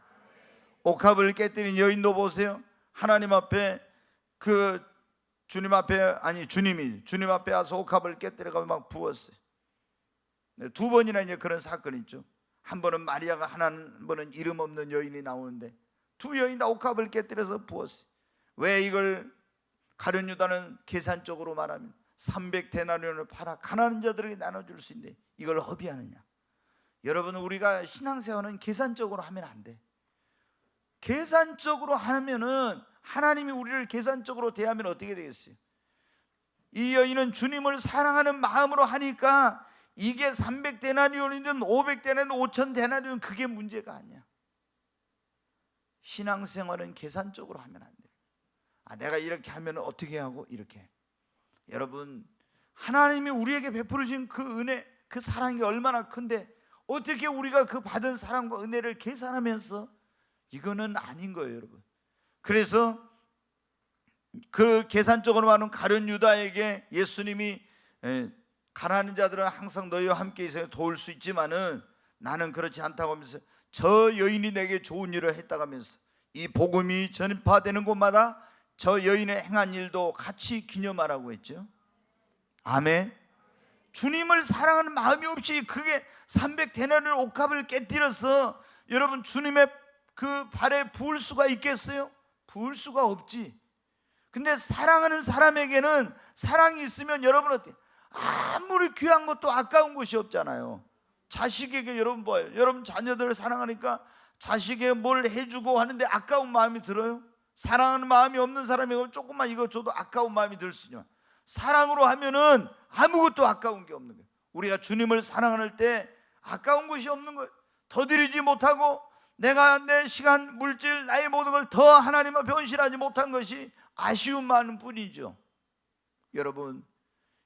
옥합을 깨뜨린 여인도 보세요. 하나님 앞에 주님이 주님 앞에 와서 옥합을 깨뜨려가지고 막 부었어요. 두 번이나 이제 그런 사건이 있죠. 한 번은 마리아가, 한 번은 이름 없는 여인이 나오는데 두 여인 다 옥합을 깨뜨려서 부었어요. 왜 이걸 가룟 유다는 계산적으로 말하면 300데나리온을 팔아 가난한 자들에게 나눠줄 수 있는데 이걸 허비하느냐? 여러분 우리가 신앙생활은 계산적으로 하면 안 돼. 계산적으로 하면은 하나님이 우리를 계산적으로 대하면 어떻게 되겠어요? 이 여인은 주님을 사랑하는 마음으로 하니까 이게 300데나리온이든 500데나리온, 5000데나리온 그게 문제가 아니야. 신앙생활은 계산적으로 하면 안 돼. 내가 이렇게 하면 어떻게 하고 이렇게. 여러분 하나님이 우리에게 베풀으신 그 은혜, 그 사랑이 얼마나 큰데 어떻게 우리가 그 받은 사랑과 은혜를 계산하면서, 이거는 아닌 거예요 여러분. 그래서 그 계산적으로 말하는 가룟 유다에게 예수님이 가난한 자들은 항상 너희와 함께 있어야 도울 수 있지만은 나는 그렇지 않다고 하면서 저 여인이 내게 좋은 일을 했다고 하면서 이 복음이 전파되는 곳마다 저 여인의 행한 일도 같이 기념하라고 했죠. 아멘. 주님을 사랑하는 마음이 없이 그게 300데나리온 옥합을 깨뜨려서 여러분 주님의 그 발에 부을 수가 있겠어요? 부을 수가 없지. 근데 사랑하는 사람에게는 사랑이 있으면 여러분 어때요? 아무리 귀한 것도 아까운 것이 없잖아요. 자식에게 여러분 뭐예요? 여러분 자녀들을 사랑하니까 자식에게 뭘 해주고 하는데 아까운 마음이 들어요? 사랑하는 마음이 없는 사람이 조금만 이거 줘도 아까운 마음이 들 수 있지만 사랑으로 하면은 아무것도 아까운 게 없는 거예요. 우리가 주님을 사랑할 때 아까운 것이 없는 거예요. 더 드리지 못하고 내가 내 시간, 물질, 나의 모든 걸 더 하나님 앞에 헌신하지 못한 것이 아쉬운 마음 뿐이죠. 여러분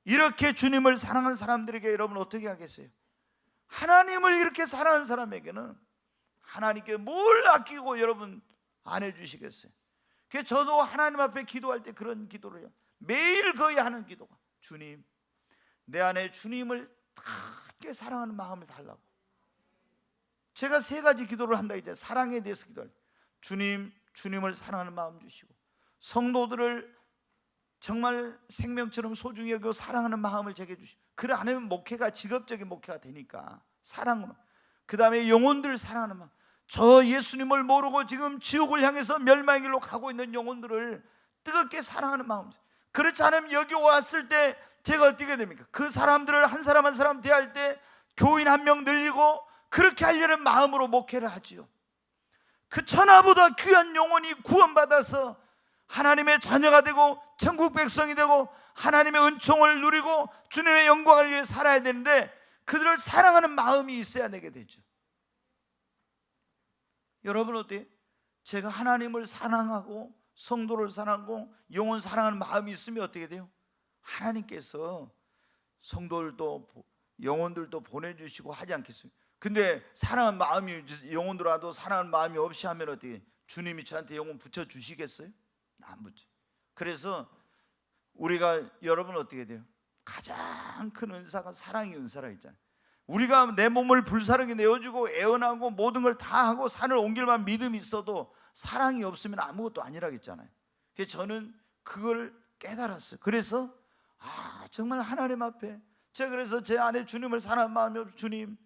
이렇게 주님을 사랑하는 사람들에게 여러분 어떻게 하겠어요? 하나님을 이렇게 사랑하는 사람에게는 하나님께 뭘 아끼고 여러분 안 해주시겠어요? 그래서 저도 하나님 앞에 기도할 때 그런 기도를 해요. 매일 거의 하는 기도가 주님, 내 안에 주님을 다 사랑하는 마음을 달라고. 제가 세 가지 기도를 한다 이제 사랑에 대해서 기도할 때 주님, 주님을 사랑하는 마음 주시고 성도들을 정말 생명처럼 소중히 여기고 사랑하는 마음을 제게 주시고, 그래 안 하면 목회가 직업적인 목회가 되니까 사랑으로, 그 다음에 영혼들을 사랑하는 마음. 저 예수님을 모르고 지금 지옥을 향해서 멸망의 길로 가고 있는 영혼들을 뜨겁게 사랑하는 마음. 그렇지 않으면 여기 왔을 때 제가 어떻게 됩니까? 그 사람들을 한 사람 한 사람 대할 때 교인 한 명 늘리고 그렇게 하려는 마음으로 목회를 하지요. 그 천하보다 귀한 영혼이 구원받아서 하나님의 자녀가 되고 천국 백성이 되고 하나님의 은총을 누리고 주님의 영광을 위해 살아야 되는데 그들을 사랑하는 마음이 있어야 되게 되죠. 여러분 어때요? 제가 하나님을 사랑하고 성도를 사랑하고 영혼 사랑하는 마음이 있으면 어떻게 돼요? 하나님께서 성도들도 영혼들도 보내주시고 하지 않겠어요? 근데 사랑하는 마음이, 영혼들라도 사랑하는 마음이 없이 하면 어떻게, 주님이 저한테 영혼 붙여주시겠어요? 안 붙여. 그래서 우리가 여러분 어떻게 돼요? 가장 큰 은사가 사랑의 은사라 했잖아요. 우리가 내 몸을 불사르게 내어주고 애원하고 모든 걸 다 하고 산을 옮길 만한 믿음이 있어도 사랑이 없으면 아무것도 아니라고 했잖아요. 그래서 저는 그걸 깨달았어요. 그래서 정말 하나님 앞에 제가 그래서 제 안에 주님을 사랑하는 마음이 없어. 주님,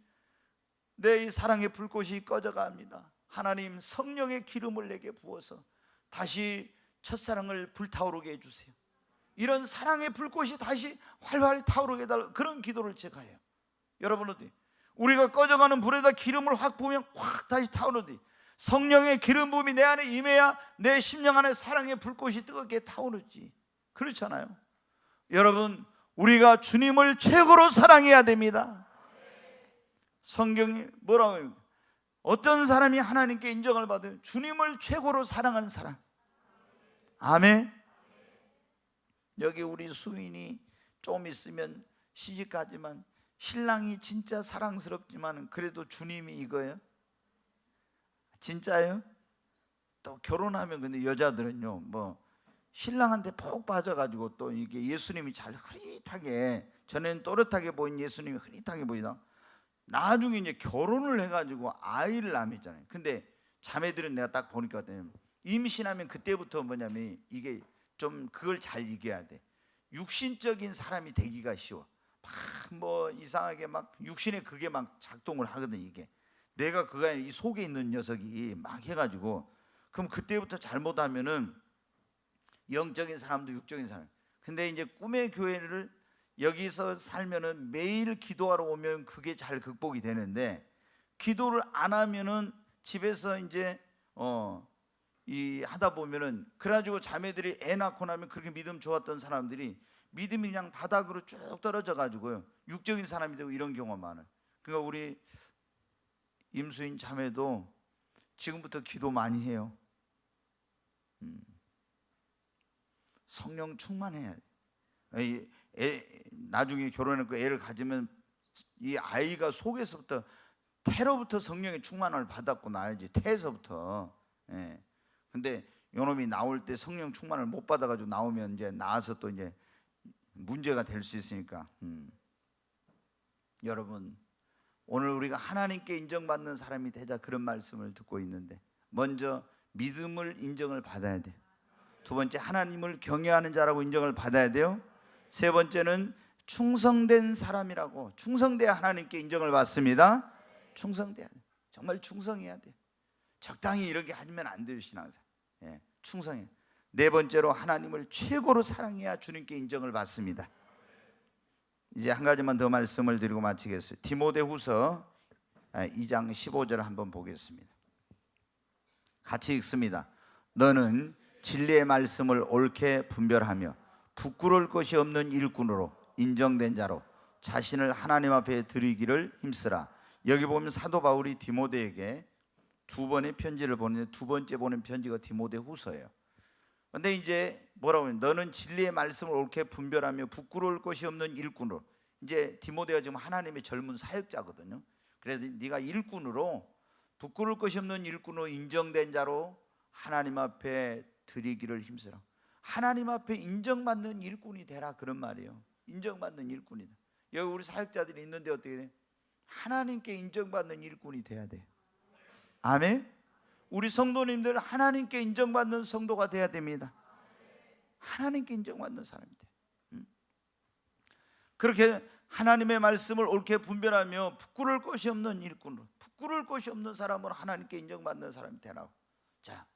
내 이 사랑의 불꽃이 꺼져갑니다. 하나님, 성령의 기름을 내게 부어서 다시 첫사랑을 불타오르게 해주세요. 이런 사랑의 불꽃이 다시 활활 타오르게 해달라고 그런 기도를 제가 해요. 여러분 어디 우리가 꺼져가는 불에다 기름을 확 부으면 확 다시 타오르듯이 성령의 기름 부음이 내 안에 임해야 내 심령 안에 사랑의 불꽃이 뜨겁게 타오르지. 그렇잖아요. 여러분, 우리가 주님을 최고로 사랑해야 됩니다. 성경이 뭐라고 해요? 어떤 사람이 하나님께 인정을 받아요? 주님을 최고로 사랑하는 사람. 아멘. 여기 우리 수인이 좀 있으면 시집가지만 신랑이 진짜 사랑스럽지만 그래도 주님이 이거예요? 진짜예요? 또 결혼하면 근데 여자들은요 뭐 신랑한테 푹 빠져가지고 또 이게 예수님이 잘 흐릿하게, 전에는 또렷하게 보인 예수님이 흐릿하게 보이다. 나중에 이제 결혼을 해가지고 아이를 낳았잖아요. 근데 자매들은 내가 딱 보니까 임신하면 그때부터 뭐냐면 이게 좀 그걸 잘 이겨야 돼. 육신적인 사람이 되기가 쉬워. 막 뭐 이상하게 막 육신에 그게 막 작동을 하거든. 이게 내가 그가 이 속에 있는 녀석이 막 해가지고, 그럼 그때부터 잘못하면은 영적인 사람도 육적인 사람. 근데 이제 꿈의 교회를 여기서 살면은 매일 기도하러 오면 그게 잘 극복이 되는데, 기도를 안 하면은 집에서 이제 이 하다 보면은, 그래가지고 자매들이 애 낳고 나면 그렇게 믿음 좋았던 사람들이 믿음이 그냥 바닥으로 쭉 떨어져 가지고요 육적인 사람이 되고 이런 경우가 많아요. 그러니까 우리 임수인 자매도 지금부터 기도 많이 해요. 성령 충만해야 돼. 나중에 결혼했고 애를 가지면 이 아이가 속에서부터 태로부터 성령의 충만을 받았고 나야지, 태에서부터. 예. 근데 요놈이 나올 때 성령 충만을 못 받아가지고 나오면 이제 나와서 또 이제 문제가 될 수 있으니까. 여러분, 오늘 우리가 하나님께 인정받는 사람이 되자 그런 말씀을 듣고 있는데, 먼저 믿음을 인정을 받아야 돼요. 두 번째, 하나님을 경외하는 자라고 인정을 받아야 돼요. 세 번째는 충성된 사람이라고, 충성돼야 하나님께 인정을 받습니다. 충성돼야 돼. 정말 충성해야 돼. 적당히 이렇게 하면 안 돼요, 신앙생활. 예, 충성해. 네 번째로 하나님을 최고로 사랑해야 주님께 인정을 받습니다. 이제 한 가지만 더 말씀을 드리고 마치겠어요. 디모데후서 2장 15절 한번 보겠습니다. 같이 읽습니다. 너는 진리의 말씀을 옳게 분별하며 부끄러울 것이 없는 일꾼으로 인정된 자로 자신을 하나님 앞에 드리기를 힘쓰라. 여기 보면 사도 바울이 디모데에게 두 번의 편지를 보내는데, 두 번째 보낸 편지가 디모데후서예요. 근데 이제 뭐라고 해요? 너는 진리의 말씀을 옳게 분별하며 부끄러울 것이 없는 일꾼으로. 이제 디모데가 지금 하나님의 젊은 사역자거든요. 그래서 네가 일꾼으로, 부끄러울 것이 없는 일꾼으로 인정된 자로 하나님 앞에 드리기를 힘쓰라. 하나님 앞에 인정받는 일꾼이 되라, 그런 말이에요. 인정받는 일꾼이다. 여기 우리 사역자들이 있는데 어떻게 돼? 하나님께 인정받는 일꾼이 돼야 돼요. 아멘. 우리 성도님들 하나님께 인정받는 성도가 돼야 됩니다. 하나님께 인정받는 사람이 돼. 그렇게 하나님의 말씀을 옳게 분별하며 부끄러울 것이 없는 일꾼으로, 부끄러울 것이 없는 사람으로 하나님께 인정받는 사람이 되라고. 자,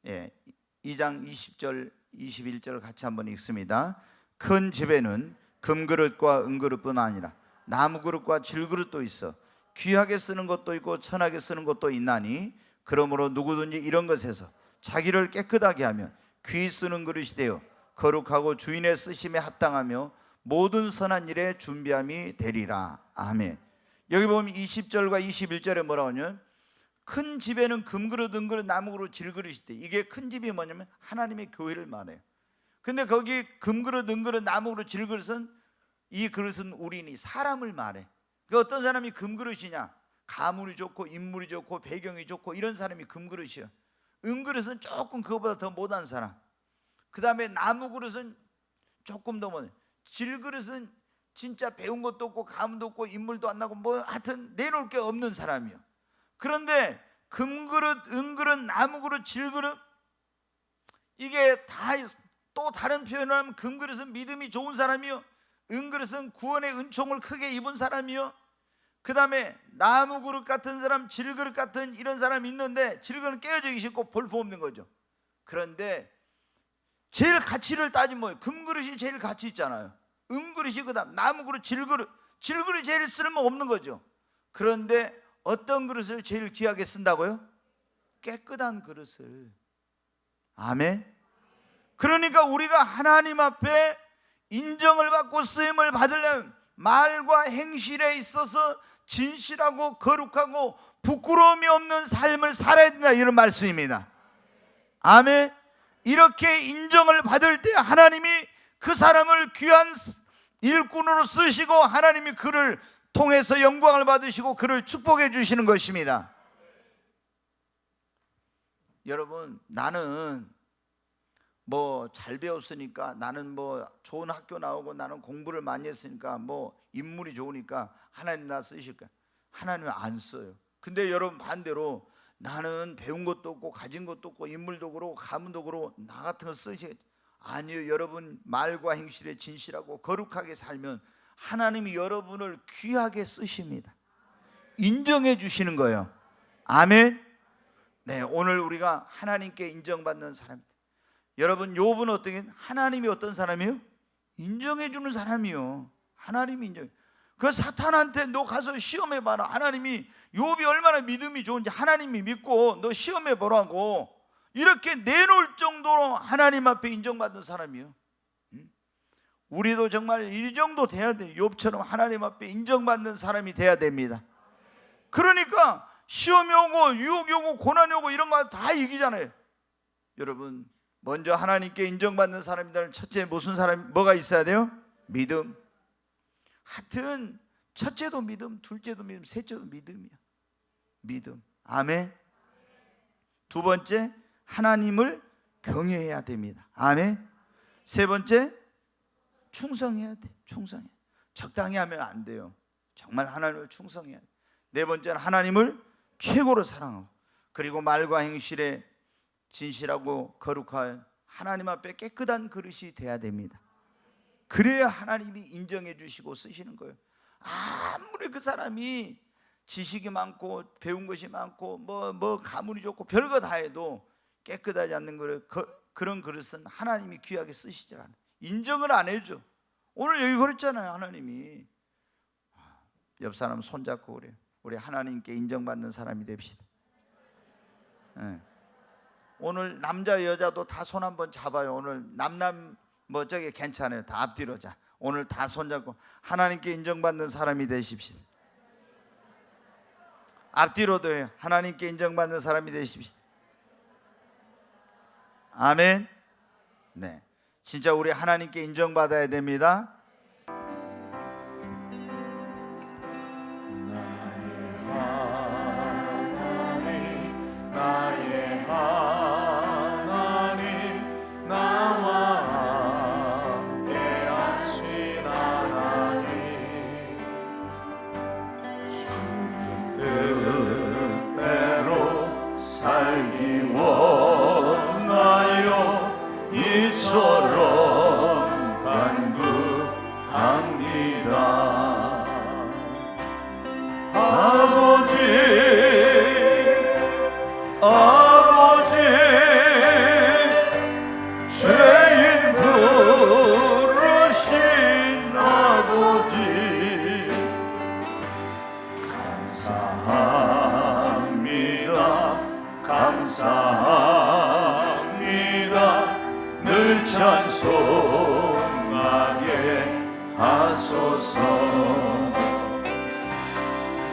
2장 20절 21절 같이 한번 읽습니다. 큰 집에는 금그릇과 은그릇뿐 아니라 나무그릇과 질그릇도 있어 귀하게 쓰는 것도 있고 천하게 쓰는 것도 있나니, 그러므로 누구든지 이런 것에서 자기를 깨끗하게 하면 귀히 쓰는 그릇이 되어 거룩하고 주인의 쓰심에 합당하며 모든 선한 일에 준비함이 되리라. 아멘. 여기 보면 20절과 21절에 뭐라고 하냐면, 큰 집에는 금그릇, 은그릇, 나무그릇, 질그릇이 돼. 이게 큰 집이 뭐냐면 하나님의 교회를 말해요. 근데 거기 금그릇, 은그릇, 나무그릇, 질그릇은, 이 그릇은 우리니 사람을 말해. 그 어떤 사람이 금그릇이냐? 가물이 좋고 인물이 좋고 배경이 좋고 이런 사람이 조금 더 뭐 질그릇은 진짜 배운 것도 없고 가문도 없고 인물도 안 나고 뭐 하여튼 내놓을 게 없는 사람이요. 그런데 금그릇, 은그릇, 나무그릇, 질그릇, 이게 다 또 다른 표현을 하면 금그릇은 믿음이 좋은 사람이요, 은그릇은 구원의 은총을 크게 입은 사람이요, 그 다음에 나무그릇 같은 사람, 질그릇 같은 이런 사람이 있는데 질그릇은 깨어지기 쉽고 볼품없는 거죠. 그런데 제일 가치를 따지면 뭐예요? 금그릇이 제일 가치 있잖아요. 은그릇이 그 다음 나무그릇, 질그릇이 제일 쓸모없는 거죠. 그런데 어떤 그릇을 제일 귀하게 쓴다고요? 깨끗한 그릇을. 아멘. 그러니까 우리가 하나님 앞에 인정을 받고 쓰임을 받으려면 말과 행실에 있어서 진실하고 거룩하고 부끄러움이 없는 삶을 살아야 된다, 이런 말씀입니다. 아멘. 이렇게 인정을 받을 때 하나님이 그 사람을 귀한 일꾼으로 쓰시고 하나님이 그를 통해서 영광을 받으시고 그를 축복해 주시는 것입니다. 여러분, 나는 뭐 잘 배웠으니까, 나는 뭐 좋은 학교 나오고 나는 공부를 많이 했으니까 뭐 인물이 좋으니까 하나님 나 쓰실까? 하나님은 안 써요. 근데 여러분 반대로 나는 배운 것도 없고 가진 것도 없고 인물도 그렇고 가문도 그렇고 나 같은 거 쓰시겠죠? 아니요. 여러분 말과 행실에 진실하고 거룩하게 살면 하나님이 여러분을 귀하게 쓰십니다. 인정해 주시는 거예요. 아멘. 네, 오늘 우리가 하나님께 인정받는 사람입니다. 여러분, 욥은 어떻게, 하나님이 어떤 사람이요? 인정해 주는 사람이요. 하나님이 인정. 그 사탄한테 너 가서 시험해 봐라. 하나님이, 욥이 얼마나 믿음이 좋은지 하나님이 믿고 너 시험해 보라고 이렇게 내놓을 정도로 하나님 앞에 인정받는 사람이요. 우리도 정말 이 정도 돼야 돼요. 욥처럼 하나님 앞에 인정받는 사람이 돼야 됩니다. 그러니까 시험이 오고 유혹이 오고 고난이 오고 이런 거 다 이기잖아요. 여러분, 먼저 하나님께 인정받는 사람이라는 첫째 무슨 사람, 뭐가 있어야 돼요? 믿음. 하여튼 첫째도 믿음, 둘째도 믿음, 셋째도 믿음이야. 믿음. 아멘. 두 번째, 하나님을 경외해야 됩니다. 아멘. 세 번째, 충성해야 돼. 충성해. 적당히 하면 안 돼요. 정말 하나님을 충성해야 돼. 네 번째는 하나님을 최고로 사랑하고, 그리고 말과 행실에 진실하고 거룩한 하나님 앞에 깨끗한 그릇이 돼야 됩니다. 그래야 하나님이 인정해 주시고 쓰시는 거예요. 아무리 그 사람이 지식이 많고 배운 것이 많고 뭐 가문이 좋고 별거 다 해도 깨끗하지 않는 그릇, 그런 그릇은 하나님이 귀하게 쓰시지 않아요. 인정을 안 해줘. 오늘 여기 그랬잖아요. 하나님이. 옆 사람 손잡고 그래요. 우리 하나님께 인정받는 사람이 됩시다. 네. 오늘 남자 여자도 다 손 한번 잡아요. 오늘 남남 뭐 저기 괜찮아요. 다 앞뒤로. 자, 오늘 다 손잡고 하나님께 인정받는 사람이 되십시다. 앞뒤로도 해요. 하나님께 인정받는 사람이 되십시다. 아멘. 네, 진짜 우리 하나님께 인정받아야 됩니다. 감사합니다. 늘 찬송하게 하소서.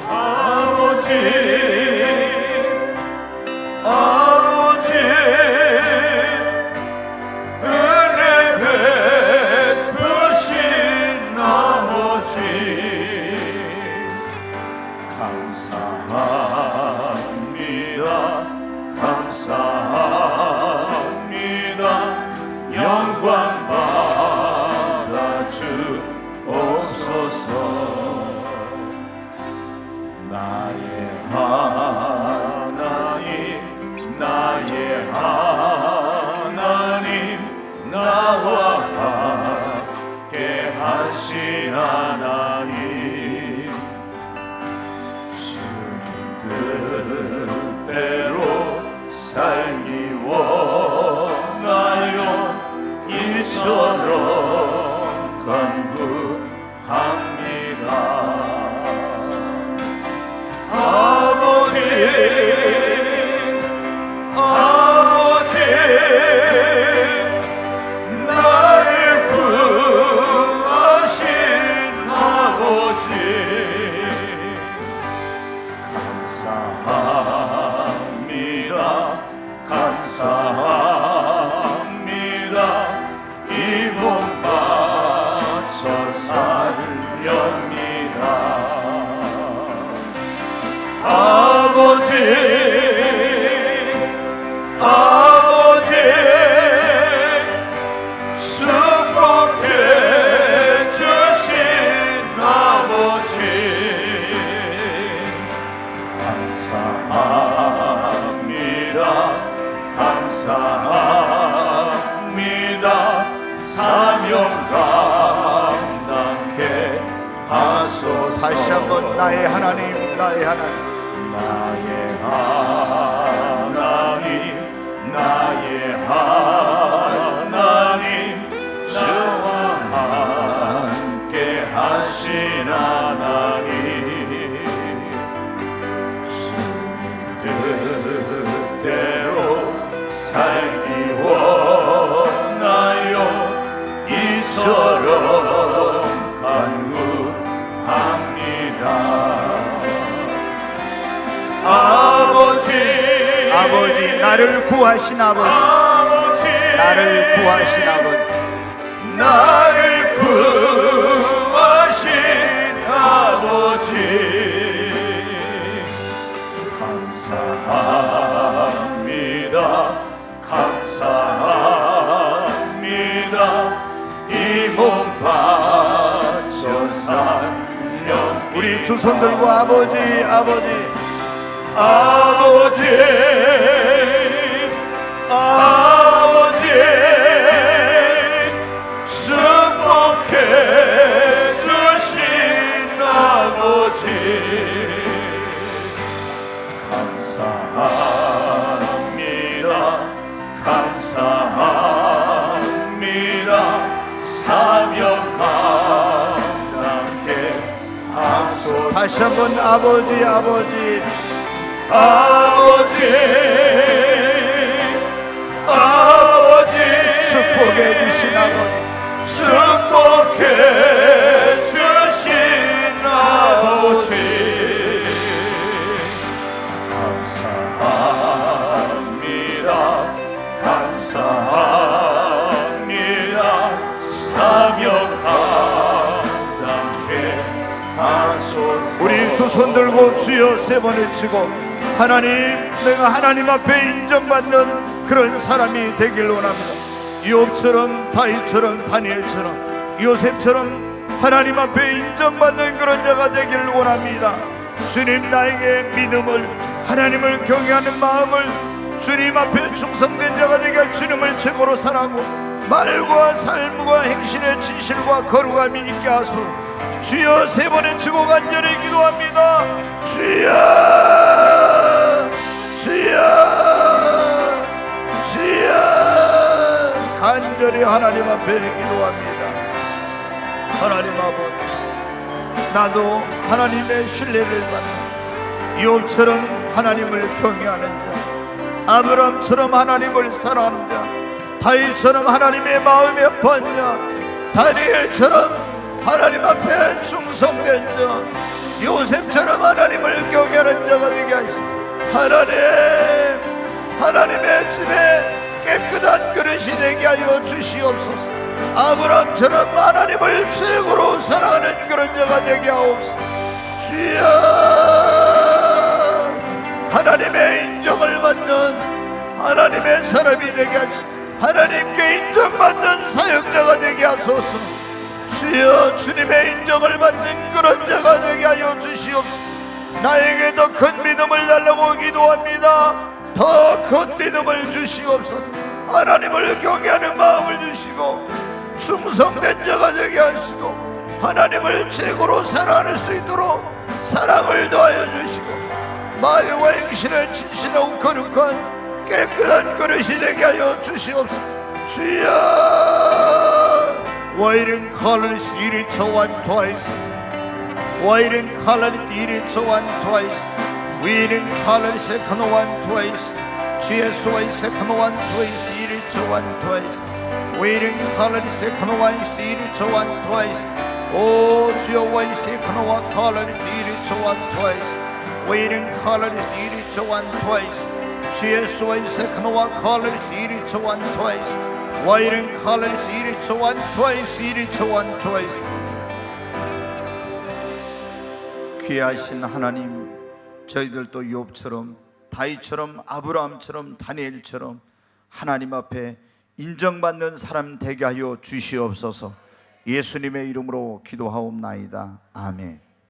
아버지 은혜 베푸신 아버지 감사합니다. 감사합니다. 영광 나와 함께 하신 하나님 주님 뜻대로 살기 원하여 이처럼 간구합니다. 아버지 아버지 나를 구하신 아버지 감사합니다 감사합니다 이 몸 바쳐 살렵니다. 아버지 아버지 축복해 주신 아버지 감사합니다 감사합니다 사명 감당케 하소서. 다시 한번 나의 하나님 나의 하나님 나의 하나님 나의 하나님 저와 함께 하신 하나님 주님 뜻대로 살기 원하여 이처럼 간구합니다. 아버지 나를 구하신 아버지 나를 구하신 아버지 나를 구하신 아버지 감사합니다 감사합니다 이 몸 바쳐 살려 우리 두 손 들고 아버지 아버지 아버지 아버지 축복해 주신 아버지 감사합니다 감사합니다 사명 감당케 하소서. 다시 한번 아버지 아버지 아버지 아버지 축복해 주신 아버지 축복해 주신 아버지 감사합니다 감사합니다 사명 감당케 하소서. 우리 두 손 들고 주여 세 번 외치고 하나님 내가 하나님 앞에 인정받는 그런 사람이 되길 원합니다. 욥처럼 다윗처럼 다니엘처럼 요셉처럼 하나님 앞에 인정받는 그런 자가 되길 원합니다. 주님 나에게 믿음을 하나님을 경외하는 마음을 주님 앞에 충성된 자가 되게 할 주님을 최고로 사랑하고 말과 삶과 행실의 진실과 거룩함이 있게 하소서. 주여 세 번에 치고 간절히 기도합니다. 주여 주여 주여 간절히 하나님 앞에 기도합니다. 하나님 아버지 나도 하나님의 신뢰를 받는 욥처럼 하나님을 경외하는 자 아브람처럼 하나님을 사랑하는 자 다윗처럼 하나님의 마음에 번 자 다니엘처럼 하나님 앞에 충성된 자 요셉처럼 하나님을 경외하는 자가 되게 하시고 하나님의 집에 깨끗한 그릇이 되게 하여 주시옵소서. 아브람처럼 하나님을 최고로 사랑하는 그런 자가 되게 하옵소서. 주여 하나님의 인정을 받는 하나님의 사람이 되게 하시고 하나님께 인정받는 사역자가 되게 하소서. 주여 주님의 인정을 받는 그런 자가 되게 하여 주시옵소서. 나에게 더 큰 믿음을 달라고 기도합니다. 더 큰 믿음을 주시옵소서. 하나님을 경외하는 마음을 주시옵소서. 충성된 자가 되게 하시고 하나님을 최고로 사랑할 수 있도록 사랑을 더하여 주시고 말과 행실에 진실하고 거룩한 깨끗한 그릇이 되게 하여 주시옵소서. 주여 Waiting colors eat it so one twice. Waiting colors eat it so one twice. Waiting colors second one twice. GSY second one twice eat it so one twice. Waiting colors second one eat it so one twice. Oh 주여 way second one colors eat it so one twice. Waiting colors eat it so one twice. GSY second one colors eat it so one twice. Waiting colors eat it so one twice, eat it so one twice. 귀하신 하나님, 저희들도 욥처럼 다윗처럼 아브라함처럼 다니엘처럼 하나님 앞에 인정받는 사람 되게 하여 주시옵소서. 예수님의 이름으로 기도하옵나이다. 아멘.